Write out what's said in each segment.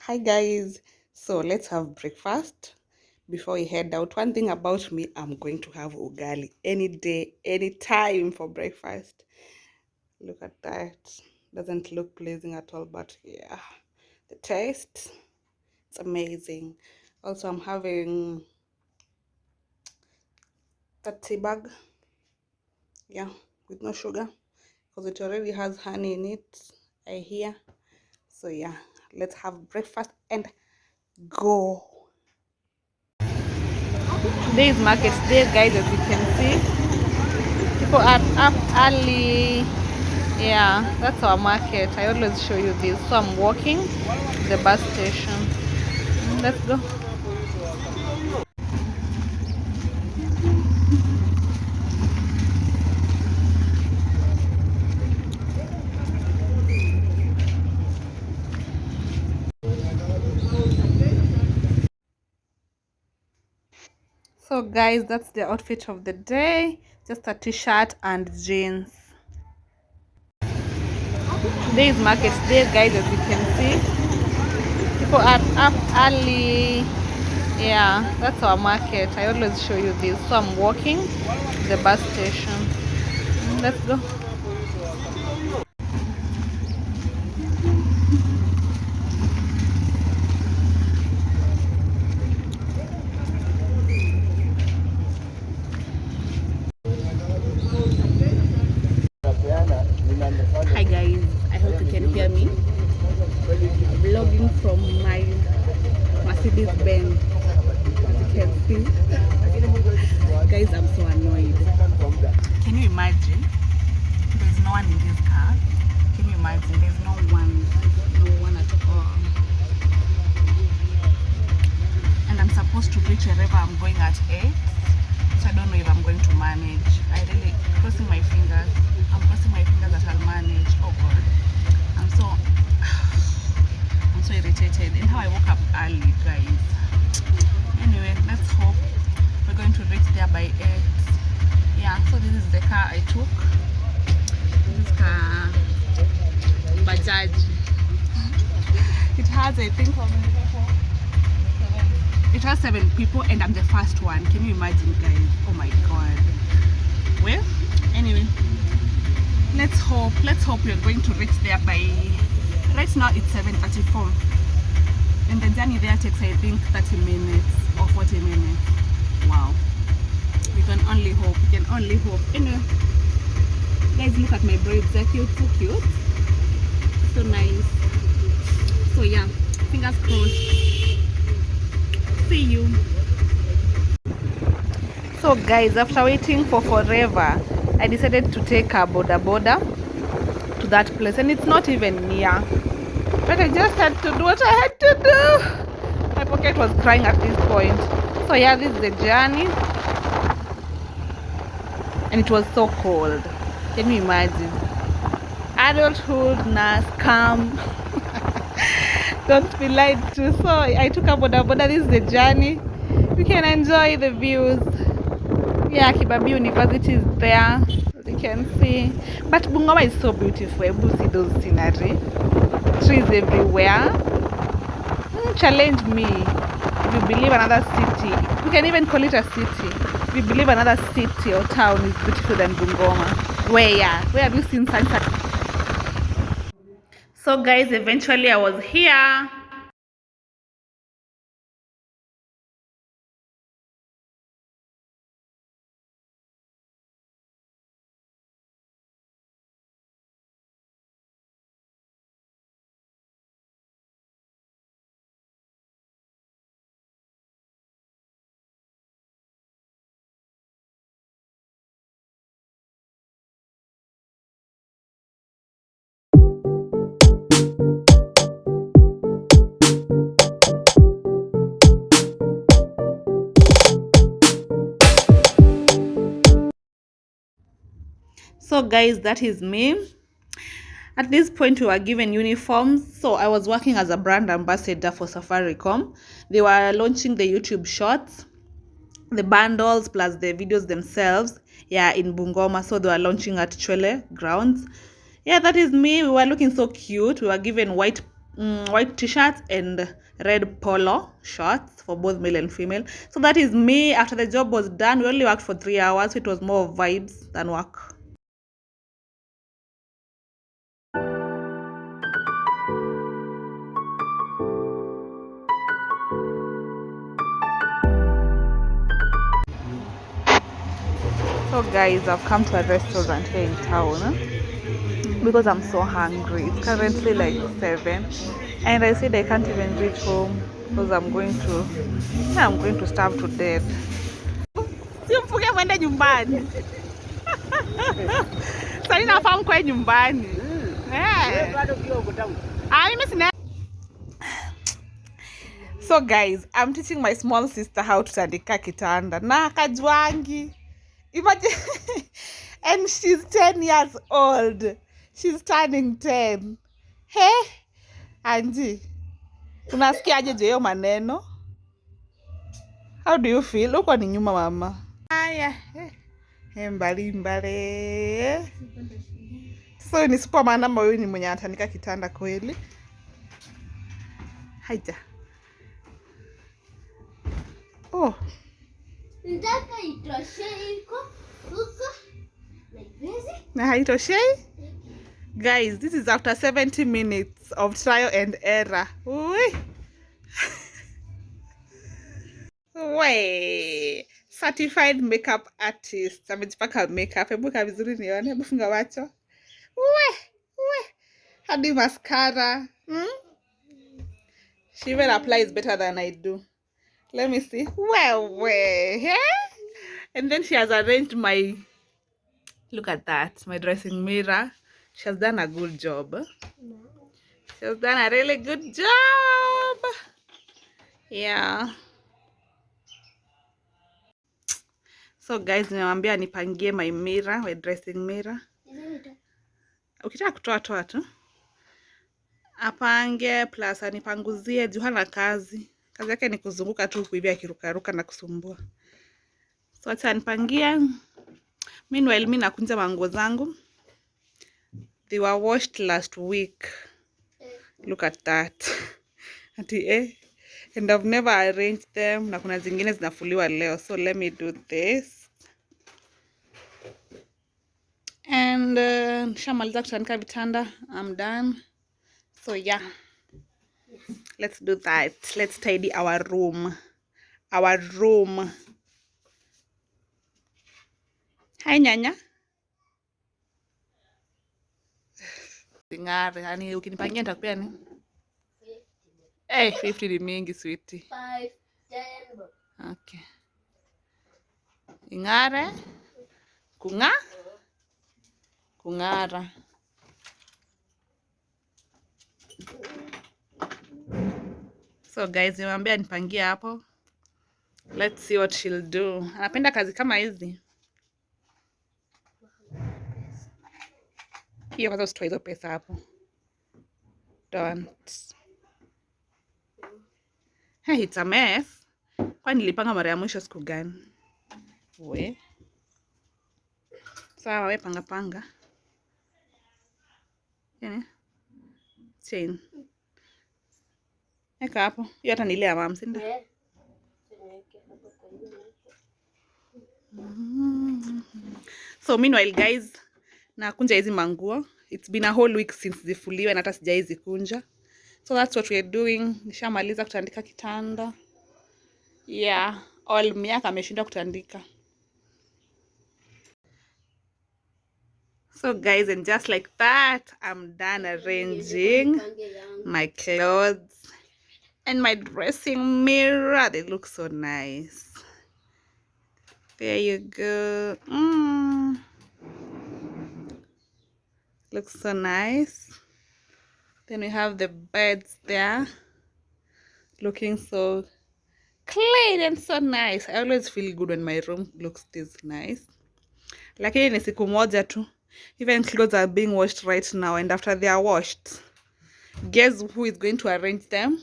Hi guys, so let's have breakfast before we head out. One thing about me, I'm going to have ugali any day, any time for breakfast. Look at that. Doesn't look pleasing at all, but yeah, the taste, it's amazing. Also, I'm having that tea bag, yeah, with no sugar because it already has honey in it, I hear. So yeah, let's have breakfast and go. Today is market day, guys, as you can see. People are up early. Yeah, that's our market. I always show you this. So I'm walking to the bus station. Let's go. So guys, that's the outfit of the day. Just a t-shirt and jeans. Today is market day, guys, as you can see. People are up early. Yeah, that's our market. I always show you this. So I'm walking to the bus station. Let's go. Hi guys, I hope you can hear me. Vlogging from my Mercedes Benz. As you can see, guys, I'm so annoyed. Can you imagine? There's no one in this car. Can you imagine? There's no one at all. And I'm supposed to reach wherever I'm going at 8. So I don't know if I'm going to manage. I really crossing my fingers. I'm crossing my fingers that I'll manage. Oh God, I'm so irritated. And how I woke up early, guys. Anyway, let's hope we're going to reach there by 8. Yeah, so this is the car I took. This car, Bajaj. It has, I think, it has 7 people and I'm the first one. Can you imagine, guys? Oh my God. Well, anyway, let's hope we're going to reach there by, right now it's 7:34 and the journey there takes, I think, 30 minutes or 40 minutes. Wow, we can only hope. Anyway, guys, look at my braids. They're cute, so cute, so nice. So yeah, fingers crossed. See you. So guys, after waiting for forever, I decided to take a boda to that place, and it's not even near, but I just had to do what I had to do. My pocket was crying at this point. So yeah, this is the journey, and it was so cold. Can you imagine? Adulthood na scam. Don't be lied to. So I took a boda. This is the journey. You can enjoy the views. Yeah, Kibabi University is there, as you can see. But Bungoma is so beautiful. You see those scenery, trees everywhere. Challenge me. If you believe another city, you can even call it a city. If you believe another city or town is beautiful than Bungoma, where have you seen sunset? So guys, eventually I was here. So guys, that is me. At this point, we were given uniforms. So I was working as a brand ambassador for Safaricom. They were launching the YouTube shorts, the bundles plus the videos themselves, yeah, in Bungoma. So they were launching at Chwele grounds. Yeah, that is me. We were looking so cute. We were given white white t-shirts and red polo shorts for both male and female. So that is me. After the job was done, we only worked for 3 hours, so it was more vibes than work. So guys, I've come to a restaurant here in town because I'm so hungry. It's currently like 7 and I said I can't even reach home because I'm going to starve to death. Simfuke mwende nyumbani. Sasa ninafahamu kwa nyumbani. So guys, I'm teaching my small sister how to tandika kitanda. Na kajwangi. Imagine. And she's 10 years old. She's turning 10. Hey, Angie. Unasikiaje je hiyo maneno? How do you feel? Uko ni nyuma mama. Haya. Mbali mbali. So ni super maana huyu ni mwenye anatandika kitanda kweli. Haija. Oh. Ndaka itoshei iko huko. Na haitoshei? Guys, this is after 70 minutes of trial and error. Ui. Way. Certified makeup artist. Amejipaka makeup. Hebu ka vizuri nione. Hebu funga macho. We. Hadi mascara. She even applies better than I do. Let me see. Well, yeah. And then she has arranged my, look at that, my dressing mirror. She has done a good job. She has done a really good job. Yeah. So guys, nimewambia nipangie my mirror, my dressing mirror. Ukitaka kutoa toa tu. Apange plus anipanguzie juu hana kazi. Kazi yake ni kuzunguka tu kuibia kirukaruka na kusumbua. So acha nipangie. Meanwhile mimi nakunja manguo zangu. They were washed last week. Look at that. Ati and I've never arranged them. Na kuna zingine zinafuliwa leo. So let me do this. And nishamaliza kutandika vitanda. I'm done. So yeah. Let's do that. Let's tidy our room. Our room. Hi nyanya. Ngare, yani ukinipangia nitakupea ni? 50 ni mingi sweetie. 5, 10. Okay. Ingare. Kungara. So guys, nimwambia nipangie hapo. Let's see what she'll do. Anapenda kazi kama hizi. Hiyo kwanza usitoe hizo pesa hapo. Don't. Hey, it's a mess. Kwa nilipanga mara ya mwisho siku gani? We. Sawa, we panga. Yani? Chain. Eka hapo. Hiyo hata nilea mama, si ndio? So meanwhile guys, nakunja hizi manguo. It's been a whole week since zifuliwe na hata sijaizi kunja. So that's what we are doing. Nishamaliza kutandika kitanda. Yeah, all miaka ameshinda kutandika. So guys, and just like that, I'm done arranging my clothes and my dressing mirror. They look so nice. There you go. Looks so nice. Then we have the beds there, looking so clean and so nice. I always feel good when my room looks this nice. Lakini ni siku moja tu. Even clothes are being washed right now, and after they are washed, guess who is going to arrange them?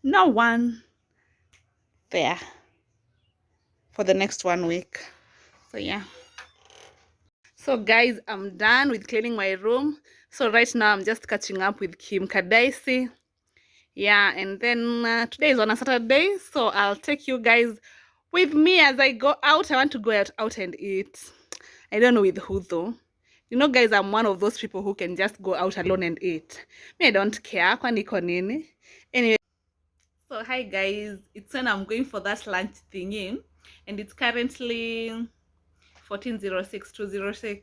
No one. There. For the next 1 week. So yeah. So guys, I'm done with cleaning my room. So right now I'm just catching up with Kim Kadaisi. Yeah, and then today is on a Saturday, so I'll take you guys with me as I go out. I want to go out and eat. I don't know with who though. You know, guys, I'm one of those people who can just go out alone and eat. Me, I don't care. Kwani iko nini? Anyway, so hi guys, it's when I'm going for that lunch thingy, and it's currently 14:06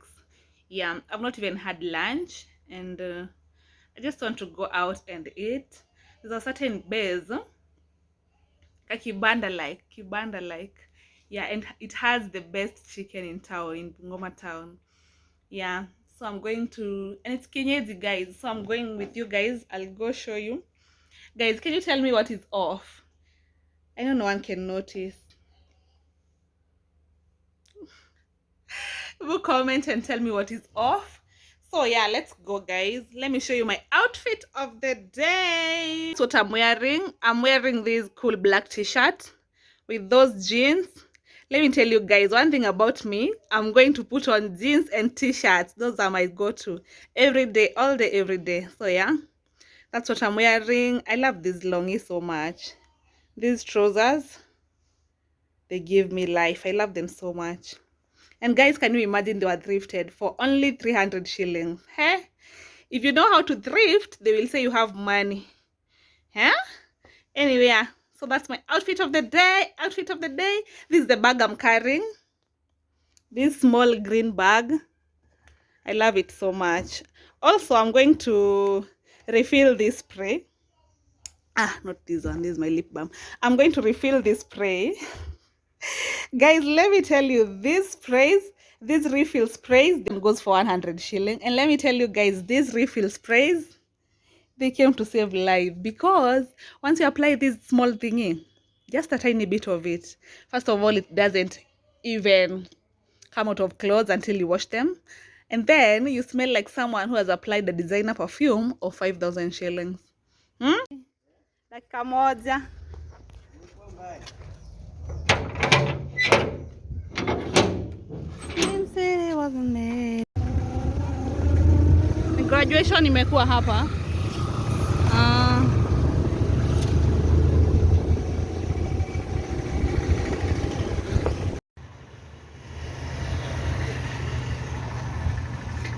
Yeah, I've not even had lunch, and I just want to go out and eat. There's a certain base, a kibanda like, yeah, and it has the best chicken in town, in Bungoma town. Yeah, so I'm going to, and it's kienyeji, guys. So I'm going with you guys. I'll go show you, guys. Can you tell me what is off? I know no one can notice. Will comment and tell me what is off. So yeah, let's go, guys. Let me show you my outfit of the day. That's what I'm wearing. I'm wearing this cool black t-shirt with those jeans. Let me tell you guys one thing about me. I'm going to put on jeans and t-shirts. Those are my go-to every day, all day, every day. So yeah, that's what I'm wearing. I love these longies so much. These trousers, they give me life. I love them so much. And guys, can you imagine they were thrifted for only 300 shillings? Hey, if you know how to thrift, they will say you have money. Huh? Anyway, yeah. So that's my outfit of the day. Outfit of the day. This is the bag I'm carrying. This small green bag. I love it so much. Also, I'm going to refill this spray. Not this one. This is my lip balm. I'm going to refill this spray. Guys, let me tell you, these sprays, these refill sprays, them goes for 100 shilling. And let me tell you guys, these refill sprays, they came to save life, because once you apply this small thingy, just a tiny bit of it, first of all, it doesn't even come out of clothes until you wash them. And then you smell like someone who has applied the designer perfume of 5,000 shillings. Dakika moja. Graduation imekuwa hapa.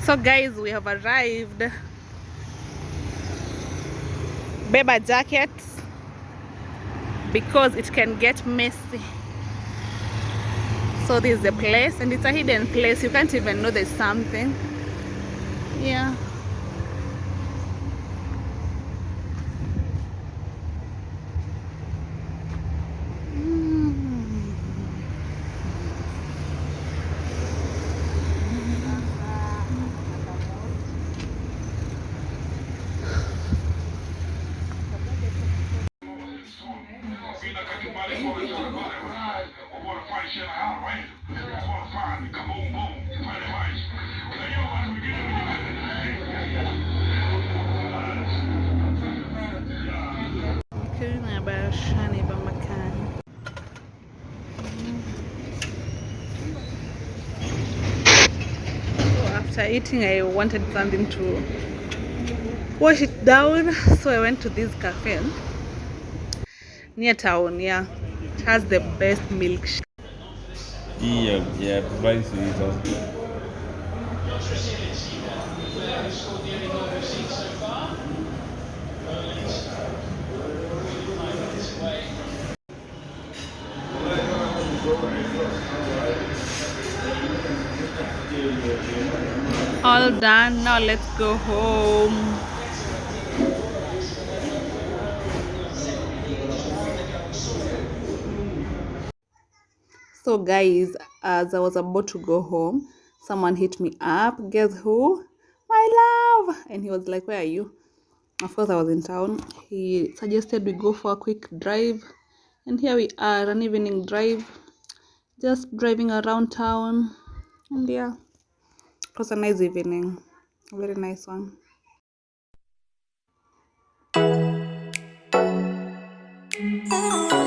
So guys, we have arrived. Beba jackets, because it can get messy. So this is the place, and it's a hidden place. You can't even know there's something. Yeah. After eating, I wanted something to wash it down, so I went to this cafe near town. Yeah, it has the best milkshake. Yeah, provides it. All done. Now let's go home. So guys, as I was about to go home, someone hit me up. Guess who? My love. And he was like, where are you? Of course, I was in town. He suggested we go for a quick drive, and here we are, an evening drive, just driving around town. And yeah, it was a nice evening, a very nice one. Oh.